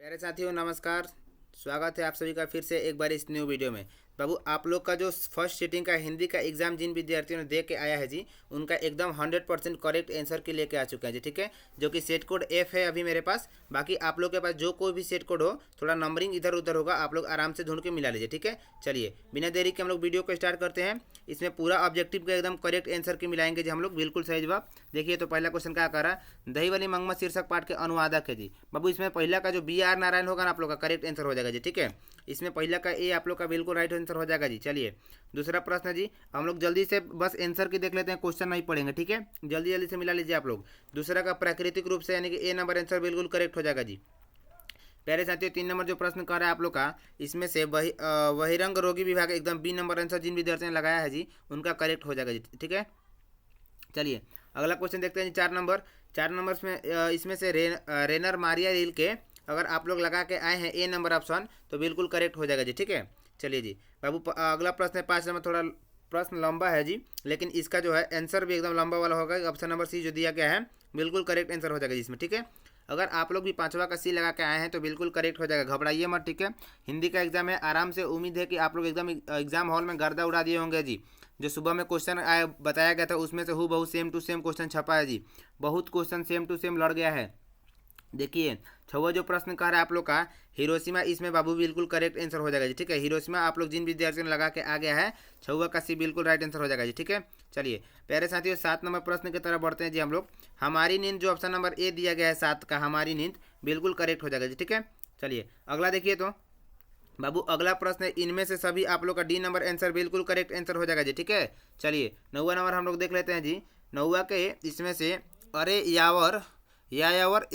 प्यारे साथियों नमस्कार। स्वागत है आप सभी का फिर से एक बार इस न्यू वीडियो में। बाबू आप लोग का जो फर्स्ट सिटिंग का हिंदी का एग्जाम जिन विद्यार्थियों ने दे के आया है जी, उनका एकदम 100% करेक्ट आंसर के लेके आ चुके हैं जी, ठीक है। जो कि सेट कोड एफ है अभी मेरे पास। बाकी आप लोग के पास जो कोई भी सेट कोड हो, थोड़ा नंबरिंग इधर उधर होगा, आप लोग आराम से ढूंढ के मिला लीजिए, ठीक है। चलिए बिना देरी के हम लोग वीडियो को स्टार्ट करते हैं। इसमें पूरा ऑब्जेक्टिव का एकदम करेक्ट आंसर की मिलाएंगे जी हम लोग, बिल्कुल सही जवाब। देखिए तो पहला क्वेश्चन क्या कर रहा है, दही वाली मंगमा शीर्षक पाठ के अनुवादक है जी। बाबू इसमें पहला का जो बी आर नारायण होगा ना, आप लोग का करेक्ट आंसर हो जाएगा जी, ठीक है। इसमें पहला का ए आप लोग का बिल्कुल राइट आंसर हो जाएगा जी। चलिए दूसरा प्रश्न है जी, हम लोग जल्दी से बस आंसर की देख लेते हैं, क्वेश्चन नहीं पढ़ेंगे, ठीक है। जल्दी जल्दी से मिला लीजिए आप लोग। दूसरा का प्राकृतिक रूप से यानी कि ए नंबर आंसर बिल्कुल करेक्ट हो जाएगा जी। प्यारे साथियों 3 नंबर जो प्रश्न कर रहा है आप लोग का, इसमें से बहिरंग रोगी विभाग एकदम बी नंबर आंसर जिन विद्यार्थियों ने लगाया है जी, उनका करेक्ट हो जाएगा जी, ठीक है। चलिए अगला क्वेश्चन देखते हैं जी। 4 नंबर, 4 नंबर में इसमें से रेनर मारिया रील के अगर आप लोग लगा के आए हैं ए नंबर ऑप्शन, तो बिल्कुल करेक्ट हो जाएगा जी, ठीक है। चलिए जी बाबू अगला प्रश्न है 5 नंबर, थोड़ा प्रश्न लंबा है जी, लेकिन इसका जो है आंसर भी एकदम लंबा वाला होगा। ऑप्शन नंबर सी जो दिया गया है बिल्कुल करेक्ट आंसर हो जाएगा जी इसमें, ठीक है। अगर आप लोग भी 5वां का सी लगा के आए हैं तो बिल्कुल करेक्ट हो जाएगा, घबराइए मत, ठीक है। हिंदी का एग्जाम है, आराम से उम्मीद है कि आप लोग एकदम एग्जाम हॉल में गर्दा उड़ा दिए होंगे जी। जो सुबह में क्वेश्चन आया बताया गया था उसमें से हु बहुत सेम टू सेम क्वेश्चन छपा है जी। बहुत क्वेश्चन सेम टू सेम लड़ गया है। देखिए 6वां जो प्रश्न कह रहा है आप लोग का हिरोशिमा, इसमें बाबू बिल्कुल करेक्ट आंसर हो जाएगा जी, ठीक है। हिरोशिमा आप लोग जिन विद्यार्थियों ने लगा के आ गया है, 6वां का सी बिल्कुल राइट आंसर हो जाएगा जी, ठीक है। चलिए प्यारे साथियों 7 नंबर प्रश्न की तरफ बढ़ते हैं जी हम लोग। हमारी नींद जो ऑप्शन नंबर ए दिया गया है 7 का, हमारी नींद बिल्कुल करेक्ट हो जाएगा जी, ठीक है। चलिए अगला देखिए तो बाबू अगला प्रश्न है, इनमें से सभी आप लोग का डी नंबर आंसर बिल्कुल करेक्ट आंसर हो जाएगा जी, ठीक है। चलिए 9वां नंबर हम लोग देख लेते हैं जी। 9वां के इसमें से अरे यावर यायावर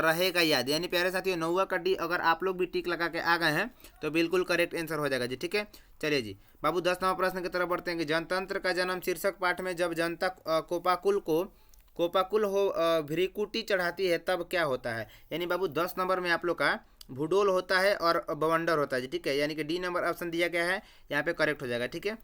रहेगा याद, यानी प्यारे साथियों 9वां का डी अगर आप लोग भी टिक लगा के आ गए हैं तो बिल्कुल करेक्ट आंसर हो जाएगा जी, ठीक है। चलिए जी बाबू 10 नंबर प्रश्न की तरफ बढ़ते हैं कि जनतंत्र का जन्म शीर्षक पाठ में जब जनता कोपाकुल हो भ्रिकुटी चढ़ाती है तब क्या होता है। यानी बाबू 10 नंबर में आप लोग का भूडोल होता है और बवंडर होता है जी, ठीक है। यानी कि डी नंबर ऑप्शन दिया गया है यहाँ पे करेक्ट हो जाएगा, ठीक है।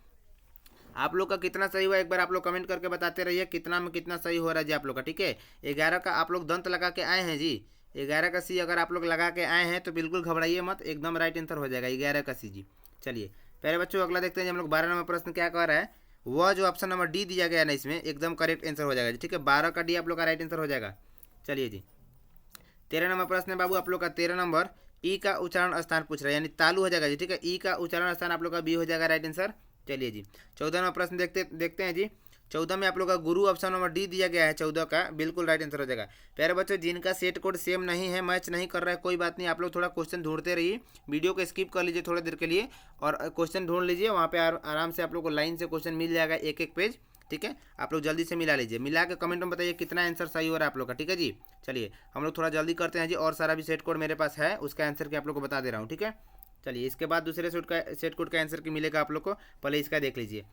आप लोग का कितना सही हुआ एक बार आप लोग कमेंट करके बताते रहिए, कितना में कितना सही हो रहा है जी आप लोग का, ठीक है। 11 का आप लोग दंत लगा के आए हैं जी, 11 का सी अगर आप लोग लगा के आए हैं तो बिल्कुल घबराइए मत, एकदम राइट आंसर हो जाएगा 11 का सी जी। चलिए पहले बच्चों अगला देखते हैं जी हम लोग। 12 नंबर प्रश्न क्या कह रहा है, वह जो ऑप्शन नंबर डी दिया गया ना इसमें एकदम करेक्ट आंसर हो जाएगा जी, ठीक है। 12 का डी आप लोग का राइट आंसर हो जाएगा। चलिए जी 13 नंबर प्रश्न है बाबू आप लोग का 13 नंबर, ई का उच्चारण स्थान पूछ रहा है, यानी तालु हो जाएगा जी, ठीक है। ई का उच्चारण स्थान आप लोग का बी हो जाएगा राइट आंसर। चलिए जी 14 नंबर प्रश्न देखते हैं जी। 14 में आप लोग का गुरु ऑप्शन नंबर डी दिया गया है, 14 का बिल्कुल राइट आंसर हो जाएगा। प्यारे बच्चों जिनका सेट कोड सेम नहीं है, मैच नहीं कर रहा है, कोई बात नहीं, आप लोग थोड़ा क्वेश्चन ढूंढते रहिए, वीडियो को स्किप कर लीजिए थोड़ी देर के लिए और क्वेश्चन ढूंढ लीजिए, वहाँ पे आराम से आप लोग को लाइन से क्वेश्चन मिल जाएगा, एक एक पेज, ठीक है। आप लोग जल्दी से मिला लीजिए, मिला के कमेंट में बताइए कितना आंसर सही हो रहा है आप लोग का, ठीक है जी। चलिए हम लोग थोड़ा जल्दी करते हैं जी, और सारा भी सेट कोड मेरे पास है, उसका आंसर की आप लोग को बता दे रहा हूँ, ठीक है। चलिए इसके बाद दूसरे सेट कोड का आंसर की मिलेगा आप लोग को, पहले इसका देख लीजिए।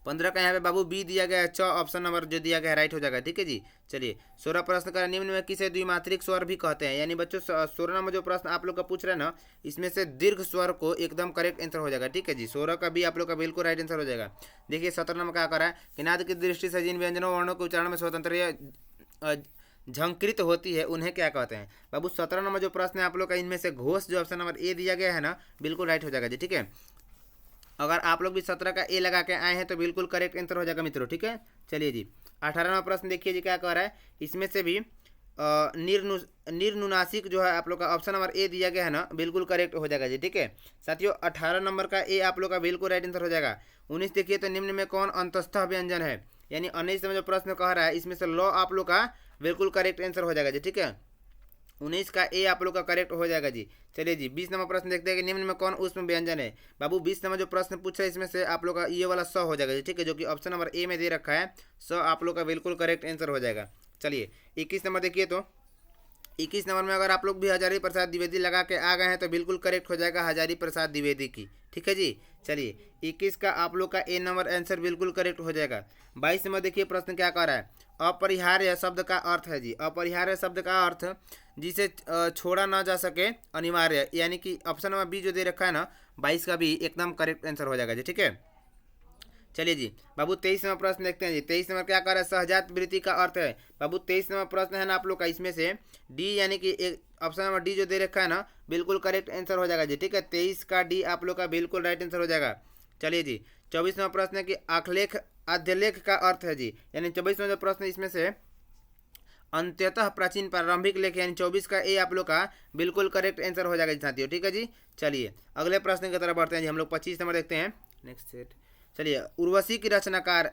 15 का यहाँ पे बाबू बी दिया गया है, च ऑप्शन नंबर जो दिया गया है राइट हो जाएगा, ठीक है जी। चलिए 16 प्रश्न का निम्न में किसे द्विमात्रिक स्वर भी कहते हैं। यानी बच्चों 16 नंबर जो प्रश्न आप लोग का पूछ रहे हैं ना, इसमें से दीर्घ स्वर को एकदम करेक्ट आंसर हो जाएगा, ठीक है जी। 16 का भी आप लोग का बिल्कुल राइट आंसर हो जाएगा। देखिए 17 नंबर क्या करा है कि नाद की दृष्टि से जिन व्यंजनों वर्णों के उच्चारण में स्वतंत्र झंकृत होती है उन्हें क्या कहते हैं। बाबू 17 नंबर जो प्रश्न है आप लोग का, इनमें से घोष जो ऑप्शन नंबर ए दिया गया है ना, बिल्कुल राइट हो जाएगा जी, ठीक है। अगर आप लोग भी 17 का ए लगा के आए हैं तो बिल्कुल करेक्ट आंसर हो जाएगा मित्रों, ठीक है। चलिए जी 18वां प्रश्न देखिए जी क्या कह रहा है, इसमें से भी निर्नुनासिक जो है आप लोग का ऑप्शन नंबर ए दिया गया है ना, बिल्कुल करेक्ट हो जाएगा जी, ठीक है। साथियों 18 नंबर का ए आप लोग का बिल्कुल राइट आंसर हो जाएगा। 19 देखिए तो निम्न में कौन अंतस्थ व्यंजन है। यानी 19 में जो प्रश्न कह रहा है इसमें से लॉ आप लोग का बिल्कुल करेक्ट आंसर हो जाएगा जी, ठीक है। 19 का ए आप लोग का करेक्ट हो जाएगा जी। चलिए जी 20 नंबर प्रश्न देखते हैं कि निम्न में कौन उष्म व्यंजन है। बाबू 20 नंबर जो प्रश्न पूछा है इसमें से आप लोग का ये वाला स हो जाएगा जी, ठीक है, जो कि ऑप्शन नंबर ए में दे रखा है, स आप लोग का बिल्कुल करेक्ट आंसर हो जाएगा। चलिए 21 नंबर देखिए तो 21 नंबर में अगर आप लोग भी हजारी प्रसाद द्विवेदी लगा के आ गए हैं तो बिल्कुल करेक्ट हो जाएगा हजारी प्रसाद द्विवेदी की, ठीक है जी। चलिए 21 का आप लोग का ए नंबर आंसर बिल्कुल करेक्ट हो जाएगा। 22 नंबर देखिए प्रश्न क्या कह रहा है, अपरिहार्य शब्द का अर्थ है जी। अपरिहार्य शब्द का अर्थ जिसे छोड़ा ना जा सके, अनिवार्य, यानी कि ऑप्शन नंबर बी जो दे रखा है ना 22 का भी एकदम करेक्ट आंसर हो जाएगा जी, ठीक है। चलिए जी बाबू 23 नंबर प्रश्न देखते हैं जी। 23 नंबर क्या कर रहा है, सहजात वृत्ति का अर्थ है। बाबू 23 नंबर प्रश्न है ना आप लोग का, इसमें से डी यानी कि एक ऑप्शन नंबर डी जो दे रखा है ना, बिल्कुल करेक्ट आंसर हो जाएगा जी। ठीक है, 23 का डी आप लोग का बिल्कुल राइट आंसर हो जाएगा। चलिए जी 24 नंबर प्रश्न है कि आखलेख आद्यलेख का अर्थ है जी, यानी 24 नंबर प्रश्न इसमें से अंत्यतः प्राचीन प्रारंभिक लेख यानी 24 का ए आप लोग का बिल्कुल करेक्ट आंसर हो जाएगा जी साथियों। ठीक है जी, चलिए अगले प्रश्न की तरफ बढ़ते हैं जी। हम लोग 25 नंबर देखते हैं नेक्स्ट सेट। चलिए उर्वशी की रचनाकार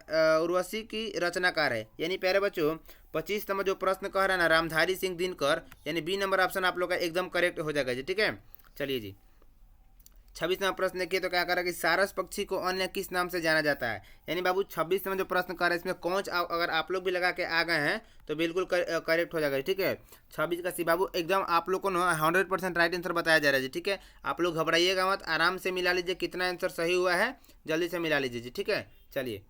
है, यानी प्यारे बच्चों 25 नंबर जो प्रश्न कह रहा है ना रामधारी सिंह दिनकर, यानी बी नंबर ऑप्शन आप लोग का एकदम करेक्ट हो जाएगा जी। ठीक है, चलिए जी 26 नंबर प्रश्न देखिए तो क्या कर रहा है कि सारस पक्षी को अन्य किस नाम से जाना जाता है, यानी बाबू 26 नंबर जो प्रश्न कर रहा है इसमें कौच अगर आप लोग भी लगा के आ गए हैं तो बिल्कुल करेक्ट हो जाएगा। ठीक है, 26 का सी बाबू एकदम आप लोग को ना 100% राइट आंसर बताया जा रहा है जी। ठीक है, आप लोग घबराइएगा मत, आराम से मिला लीजिए, कितना आंसर सही हुआ है जल्दी से मिला लीजिए जी। ठीक है, चलिए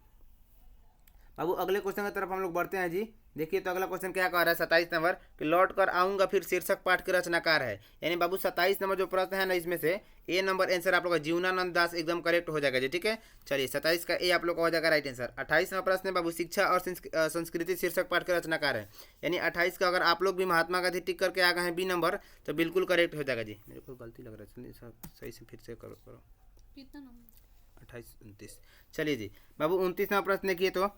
बाबू अगले क्वेश्चन की तरफ हम लोग बढ़ते हैं जी। देखिए तो अगला क्वेश्चन क्या कह रहा है 27 नंबर कि लौट कर आऊँगा फिर शीर्षक पाठ के रचनाकार है, यानी बाबू 27 नंबर जो प्रश्न है ना इसमें से ए नंबर आंसर आप लोग का जीवनानंद दास एकदम करेक्ट हो जाएगा जी। ठीक है, चलिए 27 का ए आप लोग का हो जाएगा राइट आंसर। 28 नंबर प्रश्न है बाबू शिक्षा और संस्कृति शीर्षक पाठ के रचनाकार है, यानी 28 का अगर आप लोग भी महात्मा गांधी टिक करके आ गए हैं बी नंबर तो बिल्कुल करेक्ट हो जाएगा जी। मेरे को गलती लग रहा है, सही से फिर से करो। कितना नंबर 28 29। चलिए जी बाबू 29 नंबर प्रश्न देखिए तो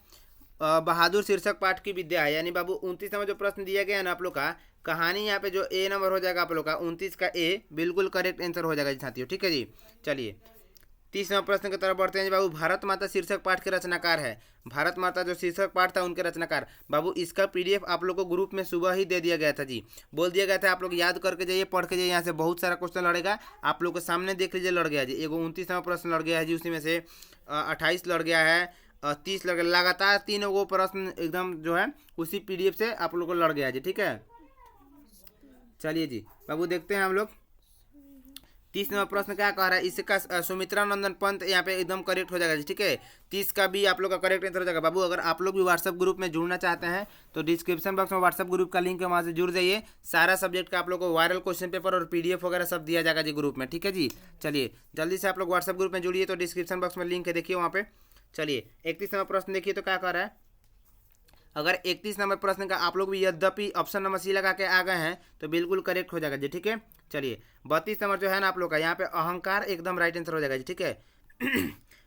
बहादुर शीर्षक पाठ की विद्या है, यानी बाबू 29 नंबर जो प्रश्न दिया गया है ना आप लोग का कहानी, यहाँ पे जो ए नंबर हो जाएगा आप लोग का 29 का ए बिल्कुल करेक्ट आंसर हो जाएगा जी साथियों। ठीक है जी, चलिए 30 नंबर प्रश्न की तरफ बढ़ते हैं जी बाबू। भारत माता शीर्षक पाठ के रचनाकार है, भारत माता जो शीर्षक पाठ था उनके रचनाकार बाबू इसका पीडीएफ आप लोग को ग्रुप में सुबह ही दे दिया गया था जी। बोल दिया गया था आप लोग याद करके जाइए, पढ़ के जाइए, यहाँ से बहुत सारा क्वेश्चन लड़ेगा आप लोग के सामने देख लीजिए लड़ गया जी। एगो 29 नंबर प्रश्न लड़ गया है जी, उसी में से 28 लड़ गया है, 30 लड़ गया, लगातार 3 वो प्रश्न एकदम जो है उसी पीडीएफ से आप लोग को लड़ गया जी। ठीक है, चलिए जी बाबू देखते हैं हम लोग 30 नंबर प्रश्न क्या कह रहा है, इसका सुमित्रा नंदन पंत यहाँ पे एकदम करेक्ट हो जाएगा जी। ठीक है, 30 का भी आप लोग का करेक्ट आंसर हो जाएगा बाबू। अगर आप लोग भी व्हाट्सएप ग्रुप में जुड़ना चाहते हैं तो डिस्क्रिप्शन बॉक्स में व्हाट्सएप ग्रुप का लिंक है, वहाँ से जुड़ जाइए। सारा सब्जेक्ट का आप लोग को वायरल क्वेश्चन पेपर और पीडीएफ वगैरह सब दिया जाएगा जी ग्रुप में। ठीक है जी, चलिए जल्दी से आप लोग व्हाट्सएप ग्रुप में जुड़िए, तो डिस्क्रिप्शन बॉक्स में लिंक है देखिए वहाँ पे। चलिए 31 नंबर प्रश्न देखिए तो क्या कह रहा है, अगर 31 नंबर प्रश्न का आप लोग भी यद्यपि ऑप्शन नंबर सी लगा के आ गए हैं तो बिल्कुल करेक्ट हो जाएगा जी। ठीक है, चलिए 32 नंबर जो है ना आप लोग का यहाँ पे अहंकार एकदम राइट आंसर हो जाएगा जी। ठीक है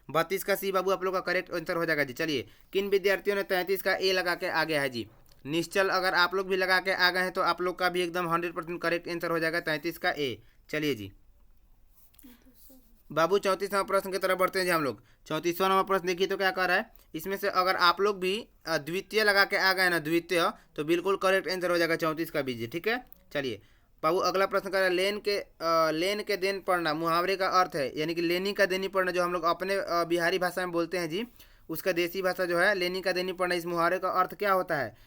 32 का सी बाबू आप लोग का करेक्ट आंसर हो जाएगा जी। चलिए किन विद्यार्थियों ने 33 का ए लगा के आ गया है जी, निश्चल अगर आप लोग भी लगा के आ गए हैं तो आप लोग का भी एकदम 100% करेक्ट आंसर हो जाएगा 33 का ए। चलिए जी बाबू 34 नंबर प्रश्न की तरफ बढ़ते हैं जी हम लोग। 34वां नंबर प्रश्न देखिए तो क्या कह रहा है, इसमें से अगर आप लोग भी द्वितीय लगा के आ गए ना द्वितीय तो बिल्कुल करेक्ट आंसर हो जाएगा 34 का बीज। ठीक है, चलिए बाबू अगला प्रश्न कर रहा है लेन के देन पढ़ना मुहावरे का अर्थ है, यानी कि लेनी का देनी पढ़ना जो हम लोग अपने बिहारी भाषा में बोलते हैं जी, उसका देसी भाषा जो है लेनी का देनी पढ़ना, इस मुहावरे का अर्थ क्या होता है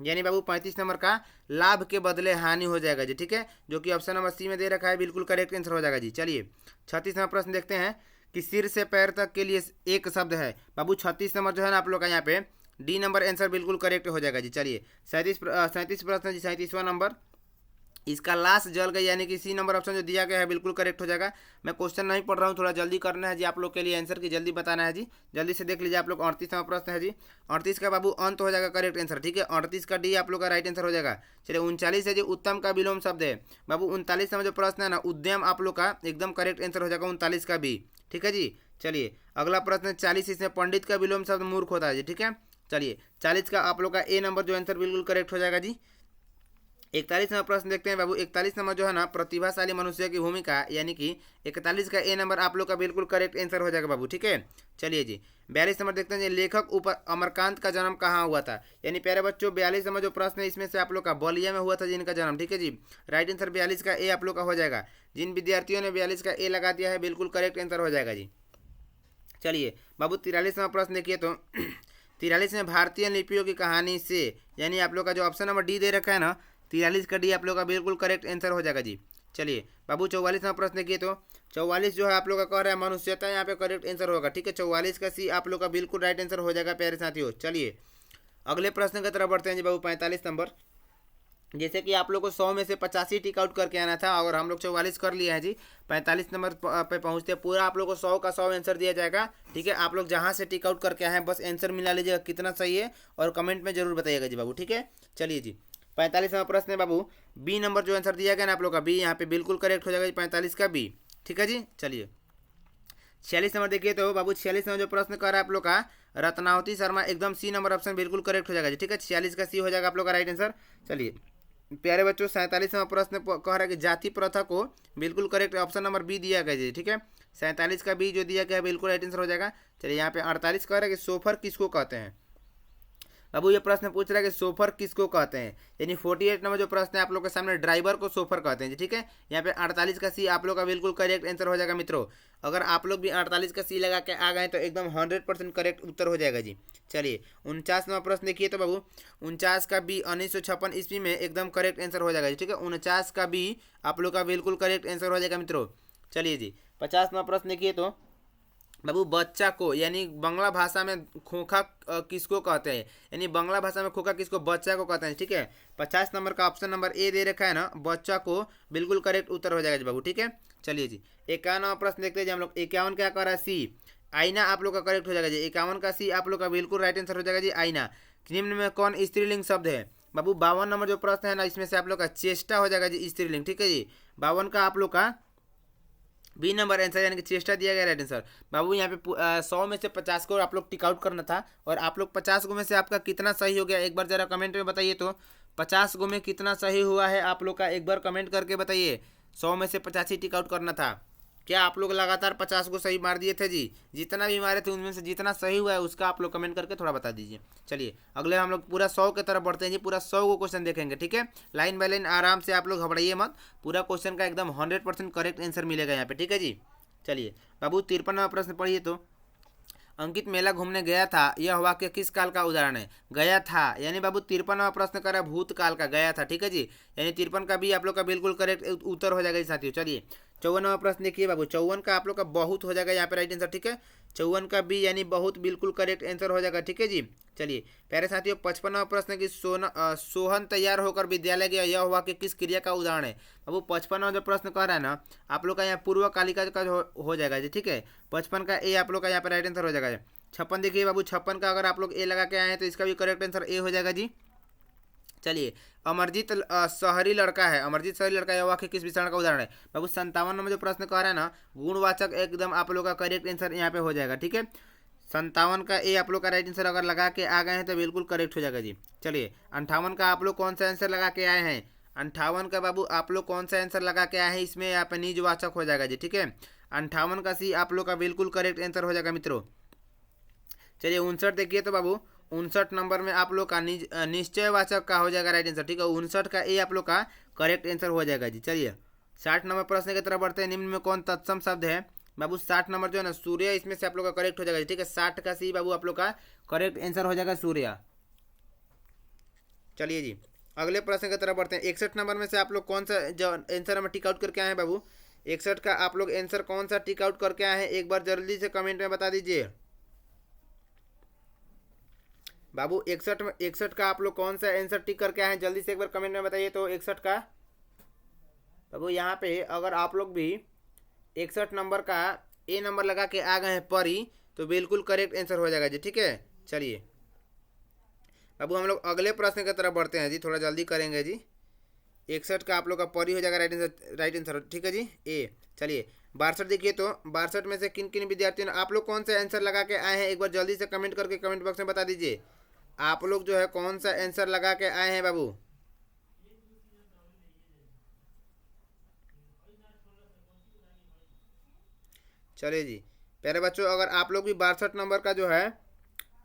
यानी बाबू 35 नंबर का लाभ के बदले हानि हो जाएगा जी। ठीक है, जो कि ऑप्शन नंबर सी में दे रखा है, बिल्कुल करेक्ट आंसर हो जाएगा जी। चलिए 36 नंबर प्रश्न देखते हैं कि सिर से पैर तक के लिए एक शब्द है बाबू। 36 नंबर जो है ना आप लोग का यहाँ पे डी नंबर आंसर बिल्कुल करेक्ट हो जाएगा जी। चलिए 37 प्रश्न जी 37वां नंबर, इसका लाश जल गई, यानी कि सी नंबर ऑप्शन जो दिया गया है बिल्कुल करेक्ट हो जाएगा। मैं क्वेश्चन नहीं पढ़ रहा हूँ, थोड़ा जल्दी करना है जी आप लोग के लिए, आंसर की जल्दी बताना है जी, जल्दी से देख लीजिए आप लोग। 38 नंबर प्रश्न है जी, 38 का बाबू अंत हो जाएगा करेक्ट आंसर। ठीक है, 38 का डी आप लोग का राइट आंसर हो जाएगा। चलिए 39 है जी उत्तम का विलोम शब्द है बाबू। 39 नंबर जो प्रश्न है ना उद्यम आप लोग का एकदम करेक्ट आंसर हो जाएगा 39 का बी। ठीक है जी, चलिए अगला प्रश्न 40, इसमें पंडित का विलोम शब्द मूर्ख होता है जी। ठीक है, चलिए 40 का आप लोग का ए नंबर जो आंसर बिल्कुल करेक्ट हो जाएगा जी। 41 नंबर प्रश्न देखते हैं बाबू। 41 नंबर जो है ना प्रतिभाशाली मनुष्य की भूमिका, यानी कि 41 का ए नंबर आप लोग का बिल्कुल करेक्ट आंसर हो जाएगा बाबू। ठीक है, चलिए जी 42 नंबर देखते हैं, लेखक अमरकांत का जन्म कहाँ हुआ था, यानी प्यारे बच्चों 42 नंबर जो प्रश्न है इसमें से आप लोग का बलिया में हुआ था जिनका जन्म। ठीक है जी, राइट आंसर 42 का ए आप लोग का हो जाएगा। जिन विद्यार्थियों ने 42 का ए लगा दिया है बिल्कुल करेक्ट आंसर हो जाएगा जी। चलिए बाबू 43 नंबर प्रश्न देखिए तो 43 में भारतीय लिपियों की कहानी से, यानी आप लोग का जो ऑप्शन नंबर डी दे रखा है ना 43 का डी आप लोग का बिल्कुल करेक्ट आंसर हो जाएगा जी। चलिए बाबू 44 नंबर प्रश्न देखिए तो 44 जो है आप लोग का कह रहा है मनुष्यता, यहाँ पे करेक्ट आंसर होगा। ठीक है, 44 का सी आप लोग का बिल्कुल राइट आंसर हो जाएगा प्यारे साथियों। चलिए अगले प्रश्न की तरफ बढ़ते हैं जी बाबू 45 नंबर। जैसे कि आप लोग को 100 में से 85 टिक आउट करके आना था और हम लोग 44 कर लिए हैं जी। 45 नंबर पे पहुंचते पूरा आप लोग को 100 का 100 आंसर दिया जाएगा। ठीक है, आप लोग जहां से टिक आउट करके आए हैं बस आंसर मिला लीजिएगा कितना सही है और कमेंट में जरूर बताइएगा जी बाबू। ठीक है, चलिए जी 45 नंबर प्रश्न है बाबू, बी नंबर जो आंसर दिया गया ना आप लोग का बी, यहाँ पे बिल्कुल करेक्ट हो जाएगा जी 45 का बी। ठीक है जी, चलिए 46 नंबर देखिए तो बाबू 46 नंबर जो प्रश्न कर रहा है आप लोग का रत्नावती शर्मा, एकदम सी नंबर ऑप्शन बिल्कुल करेक्ट हो जाएगा जी। ठीक है, 46 का सी हो जाएगा आप लोग का राइट आंसर। चलिए प्यारे बच्चों 47 नंबर प्रश्न कह रहा है कि जाति प्रथा को, बिल्कुल करेक्ट ऑप्शन नंबर बी दिया गया जी। ठीक है, 47 का बी जो दिया गया है बिल्कुल राइट आंसर हो जाएगा। चलिए यहाँ पे 48 कह रहा है कि सोफर किसको कहते हैं। बाबू ये प्रश्न पूछ रहा है कि सोफर किसको कहते हैं, यानी 48 नंबर जो प्रश्न है आप लोग के सामने ड्राइवर को सोफर कहते हैं जी। ठीक है, यहाँ पे 48 का सी आप लोग का बिल्कुल करेक्ट आंसर हो जाएगा मित्रों। अगर आप लोग भी 48 का सी लगा के आ गए तो एकदम 100% करेक्ट उत्तर हो जाएगा जी। चलिए 49 नंबर प्रश्न देखिए तो बाबू 49 का बी 1956 ईस्वी में एकदम करेक्ट आंसर हो जाएगा जी। ठीक है, 49 का बी आप लोग का बिल्कुल करेक्ट आंसर हो जाएगा मित्रों। चलिए जी 50 नंबर प्रश्न देखिए तो बाबू बच्चा को, यानी बांग्ला भाषा में खोखा किसको कहते हैं, यानी बांग्ला भाषा में खोखा किसको, बच्चा को कहते हैं। ठीक है, 50 नंबर का ऑप्शन नंबर ए दे रखा है ना, बच्चा को बिल्कुल करेक्ट उत्तर हो जाएगा जी बाबू। ठीक है, चलिए जी 51 प्रश्न देखते हैं जी हम लोग। 51 क्या कर रहा है सी, आईना आप लोग का करेक्ट हो जाएगा जी। 51 का सी आप लोग का बिल्कुल राइट आंसर हो जाएगा जी, आईना। निम्न में कौन स्त्रीलिंग शब्द है बाबू। 52 नंबर जो प्रश्न है ना इसमें से आप लोग का चेष्टा हो जाएगा जी स्त्रीलिंग। ठीक है जी, 52 का आप लोग का बी नंबर आंसर यानी कि चेष्टा दिया गया राइट आंसर। बाबू यहाँ पे 100 में से 50 को आप लोग टिक आउट करना था और आप लोग 50 गो में से आपका कितना सही हो गया एक बार जरा कमेंट में बताइए तो। 50 गो में कितना सही हुआ है आप लोग का एक बार कमेंट करके बताइए। 100 में से 85 टिक आउट करना था, क्या आप लोग लगातार 50 को सही मार दिए थे जी। जितना भी मारे थे उनमें से जितना सही हुआ है उसका आप लोग कमेंट करके थोड़ा बता दीजिए। चलिए अगले हम लोग पूरा 100 की तरफ बढ़ते हैं जी, पूरा 100 को क्वेश्चन देखेंगे। ठीक है, लाइन बाय लाइन आराम से, आप लोग घबराइए मत, पूरा क्वेश्चन का एकदम 100% करेक्ट आंसर मिलेगा यहाँ पे। ठीक है जी, चलिए बाबू 53वां प्रश्न पढ़िए तो। अंकित मेला घूमने गया था, यह वाक्य किस काल का उदाहरण है। गया था यानी बाबू 53वां प्रश्न कर रहा है भूतकाल का, गया था। ठीक है जी, यानी 53 का भी आप लोग का बिल्कुल करेक्ट उत्तर हो जाएगा जी साथियों। चलिए 54वां प्रश्न देखिए बाबू, 54 का आप लोग का बहुत हो जाएगा यहाँ पे राइट आंसर। ठीक है, 54 का बी यानी बहुत बिल्कुल करेक्ट आंसर हो जाएगा। ठीक है जी, चलिए प्यारे साथियों 55वां प्रश्न की सोहन तैयार होकर विद्यालय गया, यह वाक्य किस क्रिया का उदाहरण है। बाबू 55वां जो प्रश्न कह रहा है ना आप लोग का यहाँ पूर्व कालिका का हो जाएगा जी। ठीक है, 55 का ए आप लोग का यहाँ पर राइट आंसर हो जाएगा। 56 देखिए बाबू, 56 का अगर आप लोग ए लगा के आए हैं तो इसका भी करेक्ट आंसर ए हो जाएगा जी। चलिए अमरजीत शहरी लड़का है, अमरजीत शहरी लड़का यह वाक्य किस विशेषण का उदाहरण है। बाबू 57 नंबर जो प्रश्न कह रहा है ना गुणवाचक, एकदम आप लोग का करेक्ट आंसर यहाँ पे हो जाएगा। ठीक है, 57 का ए आप लोग का राइट आंसर अगर लगा के आ गए हैं तो बिल्कुल करेक्ट हो जाएगा जी। चलिए 58 का आप लोग कौन सा आंसर लगा के आए हैं, 58 का बाबू आप लोग कौन सा आंसर लगा के आए हैं, इसमें यहाँ पे निजवाचक हो जाएगा जी। ठीक है, 58 का सी आप लोग का बिल्कुल करेक्ट आंसर हो जाएगा मित्रों। चलिए 59 देखिए तो बाबू 59 नंबर में आप लोग का निश्चयवाचक का हो जाएगा राइट आंसर। ठीक है, 59 का ए आप लोग का करेक्ट आंसर हो जाएगा जी। चलिए 60 नंबर प्रश्न की तरफ बढ़ते हैं, निम्न में कौन तत्सम शब्द है। बाबू 60 नंबर जो है ना सूर्य, इसमें से आप लोग का करेक्ट हो जाएगा। ठीक है, 60 का सी बाबू आप लोग का करेक्ट आंसर हो जाएगा सूर्य। चलिए जी अगले प्रश्न की तरफ बढ़ते हैं, 61 नंबर में से आप लोग कौन सा जो आंसर हमें टिक आउट करके आए हैं बाबू। 61 का आप लोग आंसर कौन सा टिक आउट करके आए हैं एक बार जल्दी से कमेंट में बता दीजिए। बाबू 61 का आप लोग कौन सा आंसर टिक करके आए हैं जल्दी से एक बार कमेंट में बताइए तो। 61 का बाबू यहाँ पे अगर आप लोग भी 61 नंबर का ए नंबर लगा के आ गए हैं परी तो बिल्कुल करेक्ट आंसर हो जाएगा जी। ठीक है, चलिए बाबू हम लोग अगले प्रश्न की तरफ बढ़ते हैं जी, थोड़ा जल्दी करेंगे जी। 61 का आप लोग का परी हो जाएगा राइट आंसर। ठीक है जी ए। चलिए 62 देखिए तो 62 में से किन किन विद्यार्थियों ने आप लोग कौन सा आंसर लगा के आए हैं एक बार जल्दी से कमेंट करके कमेंट बॉक्स में बता दीजिए। आप लोग जो है कौन सा आंसर लगा के आए हैं बाबू। चलिए जी प्यारे बच्चों अगर आप लोग भी 62 नंबर का जो है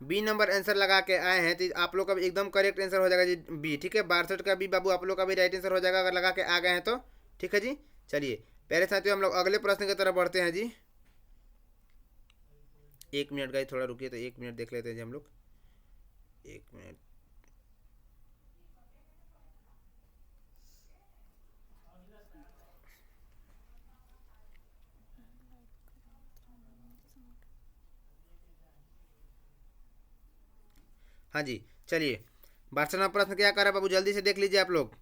बी नंबर आंसर लगा के आए हैं तो आप लोग का भी एकदम करेक्ट आंसर हो जाएगा जी बी। ठीक है, 62 का बी बाबू आप लोग का भी राइट आंसर हो जाएगा अगर लगा के आ गए हैं तो। ठीक है जी, चलिए प्यारे साथियों हम लोग अगले प्रश्न की तरफ बढ़ते हैं जी। 1 मिनट का ही थोड़ा रुकिए तो 1 मिनट देख लेते हैं जी हम लोग। 1 मिनट। हाँ जी, चलिए 62वां प्रश्न क्या कर रहा है बाबू जल्दी से देख लीजिए आप लोग।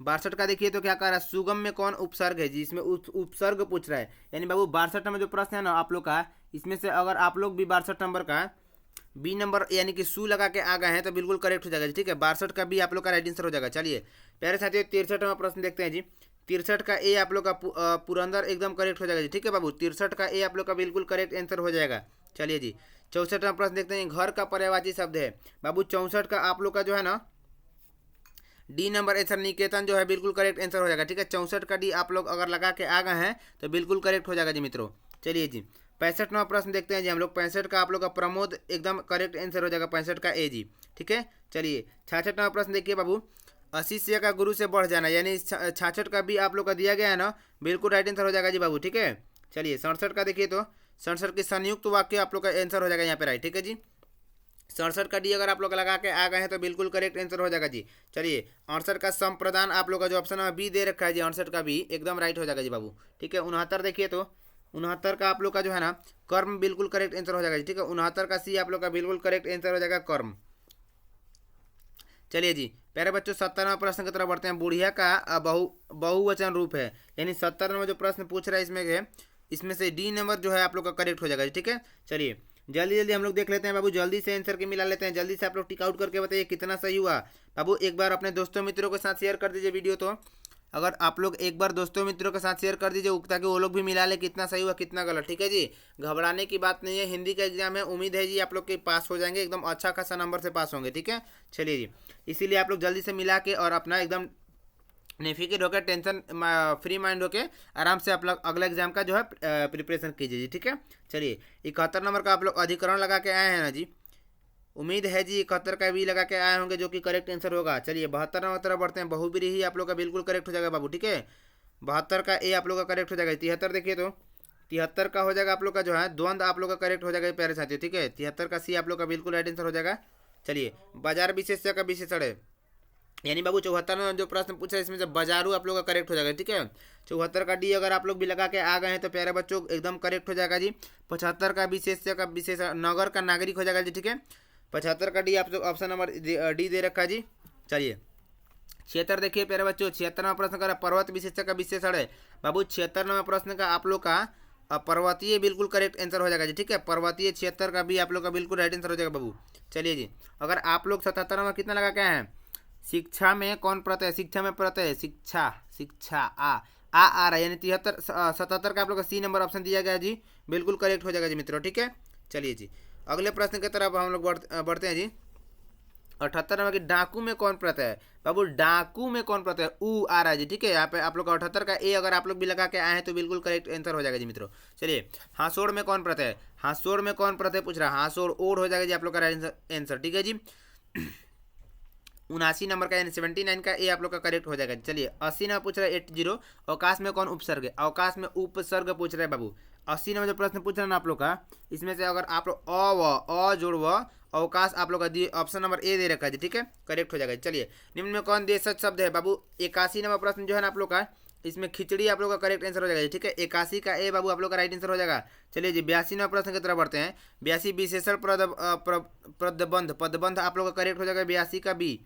62 का देखिए तो क्या कह रहा है, सुगम में कौन उपसर्ग है जी, इसमें उपसर्ग पूछ रहा है। यानी बाबू 62 नंबर जो प्रश्न है ना आप लोग का, इसमें से अगर आप लोग भी 62 नंबर का बी नंबर यानी कि सू लगा के आ गए हैं तो बिल्कुल करेक्ट हो जाएगा जी, ठीक है। 62 का बी आप लोग का राइट आंसर हो जाएगा। चलिए प्यारे साथियों 63वां प्रश्न देखते हैं जी। 63 का ए आप लोग का पुरंदर एकदम करेक्ट हो जाएगा जी, ठीक है बाबू। 63 का ए आप लोग का बिल्कुल करेक्ट आंसर हो जाएगा। चलिए जी 64वां प्रश्न देखते हैं, घर का पर्यायवाची शब्द है बाबू। 64 का आप लोग का जो है ना डी नंबर आंसर निकेतन जो है बिल्कुल करेक्ट आंसर हो जाएगा, ठीक है। 64 का डी आप लोग अगर लगा के आ गए हैं तो बिल्कुल करेक्ट हो जाएगा जी मित्रों। चलिए जी 65वां प्रश्न देखते हैं जी हम लोग। 65 का आप लोग का प्रमोद एकदम करेक्ट आंसर हो जाएगा, 65 का ए जी, ठीक है। चलिए 66वां प्रश्न देखिए बाबू, अशिष्य का गुरु से बढ़ जाना, यानी 66 का भी आप लोग का दिया गया है ना, बिल्कुल राइट आंसर हो जाएगा जी बाबू, ठीक है। चलिए 67 का देखिए तो 67 की संयुक्त वाक्य आप लोग का आंसर हो जाएगा यहाँ पे राइट, ठीक है जी। 67 का डी अगर आप लोग लगा के आ गए हैं तो बिल्कुल करेक्ट आंसर हो जाएगा जी। चलिए 68 का संप्रदान आप लोग का जो ऑप्शन है बी दे रखा है जी, 68 का बी एकदम राइट हो जाएगा जी बाबू, ठीक है। 69 देखिए तो 69 का आप लोग का जो है ना कर्म बिल्कुल करेक्ट आंसर हो जाएगा जी, ठीक है। 69 का सी आप लोग का बिल्कुल करेक्ट आंसर हो जाएगा कर्म। चलिए जी प्यारे बच्चों 70वां प्रश्न की तरफ बढ़ते हैं। बुढ़िया का बहुवचन रूप है, यानी 70 नंबर जो प्रश्न पूछ रहा है इसमें से डी नंबर जो है आप लोग का करेक्ट हो जाएगा जी, ठीक है। चलिए जल्दी जल्दी हम लोग देख लेते हैं बाबू, जल्दी से आंसर के मिला लेते हैं, जल्दी से आप लोग टिक आउट करके बताइए कितना सही हुआ बाबू। एक बार अपने दोस्तों मित्रों के साथ शेयर कर दीजिए वीडियो, तो अगर आप लोग एक बार दोस्तों मित्रों के साथ शेयर कर दीजिए ताकि वो लोग भी मिला ले कितना सही हुआ कितना गलत, ठीक है जी। घबराने की बात नहीं है, हिंदी का एग्जाम है, उम्मीद है जी आप लोग के पास हो जाएंगे, एकदम अच्छा खासा नंबर से पास होंगे, ठीक है। चलिए जी इसीलिए आप लोग जल्दी से मिला के और अपना एकदम निफिकिर होकर टेंशन फ्री माइंड होकर आराम से आप लोग अगला एग्जाम का जो है प्रिपरेशन कीजिए जी, ठीक है। चलिए 71 नंबर का आप लोग अधिकरण लगा के आए हैं ना जी, उम्मीद है जी 71 का भी लगा के आए होंगे जो कि करेक्ट आंसर होगा। चलिए 72 नंबर तरफ बढ़ते हैं, बहुब्रीहि ही आप लोग का बिल्कुल करेक्ट हो जाएगा बाबू, ठीक है। 72 का ए आप लोग का करेक्ट हो जाएगा। 73 देखिए तो 73 का हो जाएगा आप लोग का जो है द्वंद्व आप लोग का करेक्ट हो जाएगा प्यारे साथियों, ठीक है। 73 का सी आप लोग का बिल्कुल राइट आंसर हो जाएगा। चलिए बाजार विशेष्य का विशेषण है, यानी बाबू 74 में जो प्रश्न पूछा है इसमें से बाजारू आप लोग का करेक्ट हो जाएगा, ठीक है। 74 का डी अगर आप लोग भी लगा के आ गए हैं तो प्यारे बच्चों एकदम करेक्ट हो जाएगा जी। 75 का विशेष्य का विशेषण नगर का नागरिक हो जाएगा जी, ठीक है। 75 का डी आप लोग ऑप्शन नंबर डी दे रखा है जी। चलिए 76 देखिए प्यारे बच्चों, 76वां प्रश्न का पर्वत विशेष्य का विशेषण है बाबू। 76वां प्रश्न का आप लोग का पर्वतीय बिल्कुल करेक्ट आंसर हो जाएगा जी, ठीक है। पर्वतीय 76 का भी आप लोग का बिल्कुल राइट आंसर हो जाएगा बाबू। चलिए जी अगर आप लोग 77 में कितना लगा के आए हैं, शिक्षा में कौन प्रत्यय, शिक्षा में प्रत्यय शिक्षा शिक्षा आ रहा है, यानी 77 का आप लोग का सी नंबर ऑप्शन दिया गया जी, बिल्कुल करेक्ट हो जाएगा जी मित्रों, ठीक है। चलिए जी अगले प्रश्न की तरफ हम लोग बढ़ते हैं जी। 78 नंबर की डाकू में कौन प्रत्यय है बाबू, डाकू में कौन प्रत्यय ऊ आ रहा है जी, ठीक है। यहाँ पे आप लोग का 78 का ए अगर आप लोग भी लगा के आए हैं तो बिल्कुल करेक्ट आंसर हो जाएगा जी मित्रों। चलिए हासोड़ में कौन प्रत्यय है, हासोड़ में कौन प्रत्यय पूछ रहा है, हासोड़ ओर हो जाएगा जी आप लोग का आंसर, ठीक है जी। 79 नंबर का यानी 79 का ए आप लोग का करेक्ट हो जाएगा। चलिए 80 नंबर पूछ रहा है 80 अवकाश में कौन उपसर्ग है, अवकाश में उपसर्ग पूछ रहे हैं बाबू। 80 नंबर जो प्रश्न पूछ रहे हैं ना आप लोग का, इसमें से अगर आप लोग अ जोड़ व अवकाश आप लोग का ऑप्शन नंबर ए दे रखा है, ठीक है, करेक्ट हो जाएगा। चलिए निम्न में कौन देशज शब्द है बाबू। 81 नंबर प्रश्न जो है ना आप लोग का, इसमें खिचड़ी आप लोग का करेक्ट आंसर हो जाएगा, ठीक है। 81 का ए बाबू आप लोग का राइट आंसर हो जाएगा। चलिए जी 82 नंबर प्रश्न की तरफ बढ़ते हैं। 82 विशेषण पदबंध आप लोग का करेक्ट हो जाएगा 82 का बी,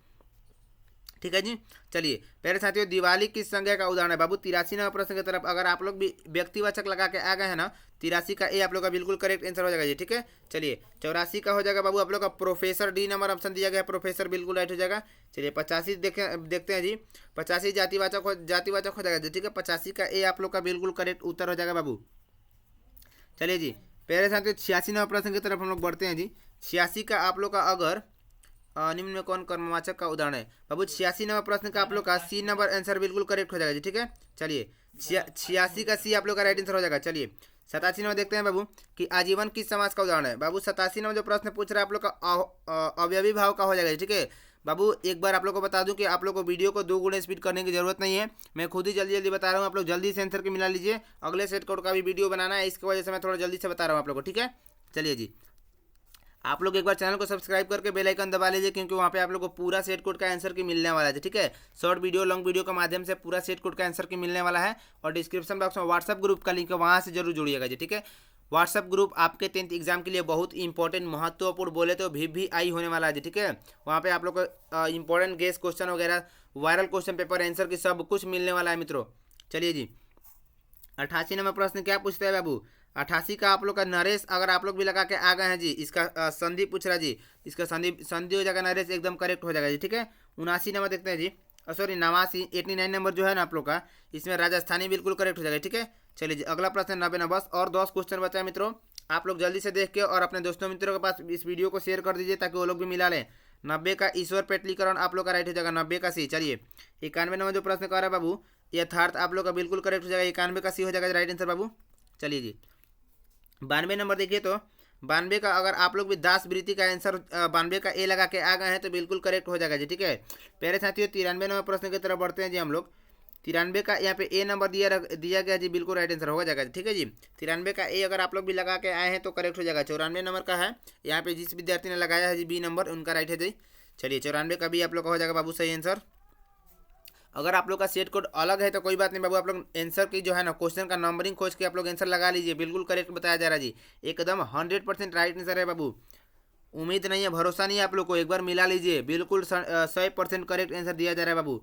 ठीक है जी। चलिए प्यारे साथियों दिवाली किस संज्ञा का उदाहरण है बाबू। 83 नंबर प्रश्न की तरफ अगर आप लोग भी व्यक्तिवाचक लगा के आ गए हैं ना, 83 का ए आप लोग का बिल्कुल करेक्ट आंसर हो जाएगा जी, ठीक है। चलिए 84 का हो जाएगा बाबू आप लोग का प्रोफेसर, डी नंबर ऑप्शन दिया गया, प्रोफेसर बिल्कुल राइट हो जाएगा। चलिए 85 देखते हैं जी। 85 जातिवाचक हो जाएगा जी, ठीक है। 85 का ए आप लोग का बिल्कुल करेक्ट उत्तर हो जाएगा बाबू। चलिए जी प्यारे साथियों 86 नंबर प्रश्न की तरफ हम लोग बढ़ते हैं जी। 86 का आप लोग का अगर निम्न में कौन कर्मवाचक का उदाहरण है बाबू। 86 नंबर प्रश्न का आप लोग का सी नंबर आंसर बिल्कुल करेक्ट हो जाएगा जी, ठीक है। चलिए 86 का सी आप लोग का राइट आंसर हो जाएगा। चलिए 87 नंबर देखते हैं बाबू कि आजीवन किस समास का उदाहरण है बाबू। 87 नंबर जो प्रश्न पूछ रहा है आप लोग का अवयवी भाव का हो जाएगा, ठीक है बाबू। एक बार आप लोग को बता दूं कि आप लोग को वीडियो को 2 गुना स्पीड करने की जरूरत नहीं है, मैं खुद ही जल्दी जल्दी बता रहा हूँ, आप लोग जल्दी से आंसर के मिला लीजिए। अगले सेट कोड का भी वीडियो बनाना है, इसकी वजह से मैं थोड़ा जल्दी से बता रहा हूँ आप लोग को, ठीक है। चलिए जी आप लोग एक बार चैनल को सब्सक्राइब करके बेल आइकन दबा लीजिए, क्योंकि वहाँ पे आप लोग को पूरा सेट कोड का आंसर की मिलने वाला है, ठीक है। शॉर्ट वीडियो लॉन्ग वीडियो के माध्यम से पूरा सेट कोड का आंसर की मिलने वाला है, और डिस्क्रिप्शन बॉक्स में व्हाट्सएप ग्रुप का लिंक है, वहाँ से जरूर जुड़िएगा जी, ठीक है। व्हाट्सअप ग्रुप आपके 10th एग्जाम के लिए बहुत इंपॉर्टेंट महत्वपूर्ण बोले तो VVI होने वाला है जी, ठीक है। वहाँ पे आप लोग को इंपॉर्टेंट गेस्ट क्वेश्चन वगैरह, वायरल क्वेश्चन पेपर आंसर की सब कुछ मिलने वाला है मित्रों। चलिए जी, 88 नंबर प्रश्न क्या पूछते हैं बाबू? 88 का आप लोग का नरेश, अगर आप लोग भी लगा के आ गए हैं जी, इसका संधि पूछ रहा जी, इसका संधि संधि हो जाएगा नरेश, एकदम करेक्ट हो जाएगा जी, ठीक है। 79 नंबर देखते हैं जी, सॉरी 89 नंबर जो है ना आप लोग का, इसमें राजस्थानी बिल्कुल करेक्ट हो जाएगा, ठीक है। चलिए जी, अगला प्रश्न 90 नंबर, बस और 10 क्वेश्चन बचा है मित्रों। आप लोग जल्दी से देख के और अपने दोस्तों मित्रों के पास इस वीडियो को शेयर कर दीजिए ताकि वो लोग भी मिला लें। 90 का ईश्वर पेटलीकरण आप लोग का राइट हो जाएगा, 90 का सी। चलिए 91 नंबर जो प्रश्न कर रहा है बाबू, यथार्थ आप लोग का बिल्कुल करेक्ट हो जाएगा, 91 का सी हो जाएगा राइट आंसर बाबू। चलिए जी, 92 नंबर देखिए तो 92 का अगर आप लोग भी दास वृत्ति का आंसर 92 का ए लगा के आ गए हैं तो बिल्कुल करेक्ट हो जाएगा जी, ठीक है। प्यारे साथियों 93 नंबर प्रश्न की तरफ बढ़ते हैं जी हम लोग। 93 का यहाँ पे ए नंबर दिया गया जी, बिल्कुल राइट आंसर हो जाएगा, ठीक है जी। 93 का ए अगर आप लोग भी लगा के आए हैं तो करेक्ट हो जाएगा। 94 नंबर का है, यहाँ पे जिस विद्यार्थी ने लगाया है जी बी नंबर, उनका राइट है जी। चलिए 94 का भी आप लोग का हो जाएगा बाबू सही आंसर। अगर आप लोग का सेट कोड अलग है तो कोई बात नहीं बाबू, आप लोग आंसर की जो है ना क्वेश्चन का नंबरिंग खोज के आप लोग आंसर लगा लीजिए, बिल्कुल करेक्ट बताया जा रहा है जी, एकदम 100% राइट आंसर है बाबू। उम्मीद नहीं है, भरोसा नहीं है आप लोग को, एक बार मिला लीजिए, बिल्कुल 100% करेक्ट आंसर दिया जा रहा है बाबू।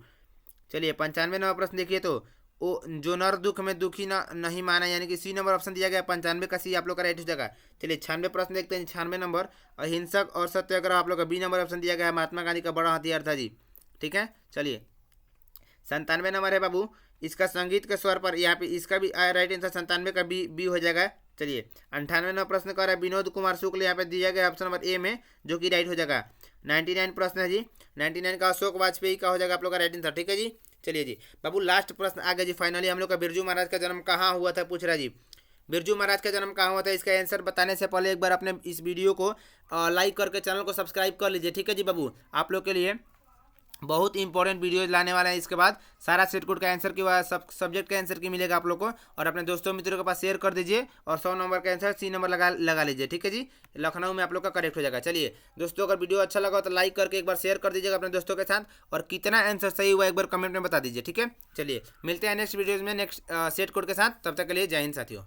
चलिए 95 नंबर प्रश्न देखिए तो, ओ जो नर दुख में दुखी ना नहीं माना, यानी कि सी नंबर ऑप्शन दिया गया, 95 का सी आप लोग का राइट हो जाएगा। चलिए 96 प्रश्न देखते हैं, 96 नंबर, अहिंसक और सत्याग्रह आप लोग का बी नंबर ऑप्शन दिया गया है, महात्मा गांधी का बड़ा हथियार था जी, ठीक है। चलिए 97 नंबर है बाबू, इसका संगीत के स्वर पर, यहाँ पे इसका भी राइट आंसर 97 का बी हो जाएगा। चलिए 98 नंबर प्रश्न कर रहा है विनोद कुमार शुक्ल, यहाँ पे दिया गया ऑप्शन नंबर ए में, जो कि राइट हो जाएगा। 99 प्रश्न है जी, 99 का अशोक वाजपेयी का हो जाएगा आप लोग का राइट आंसर, ठीक है जी। चलिए जी बाबू लास्ट प्रश्न आ गया जी, फाइनली हम लोग का बिरजू महाराज का जन्म कहाँ हुआ था पूछ रहा जी। बिरजू महाराज का जन्म कहाँ हुआ था, इसका आंसर बताने से पहले एक बार अपने इस वीडियो को लाइक करके चैनल को सब्सक्राइब कर लीजिए, ठीक है जी बाबू। आप लोग के लिए बहुत इंपॉर्टेंट वीडियोज लाने वाला है, इसके बाद सारा सेट कोड का आंसर की सब्जेक्ट का आंसर की मिलेगा आप लोग को, और अपने दोस्तों मित्रों के पास शेयर कर दीजिए, और 100 नंबर का आंसर सी नंबर लगा लीजिए, ठीक है जी। लखनऊ में आप लोग का करेक्ट हो जाएगा। चलिए दोस्तों, अगर वीडियो अच्छा लगा तो लाइक करके एक बार शेयर कर दीजिएगा अपने दोस्तों के साथ, और कितना आंसर सही हुआ एक बार कमेंट में बता दीजिए, ठीक है। चलिए मिलते हैं नेक्स्ट वीडियोज में नेक्स्ट सेट कोड के साथ, तब तक के लिए जय हिंद साथियों।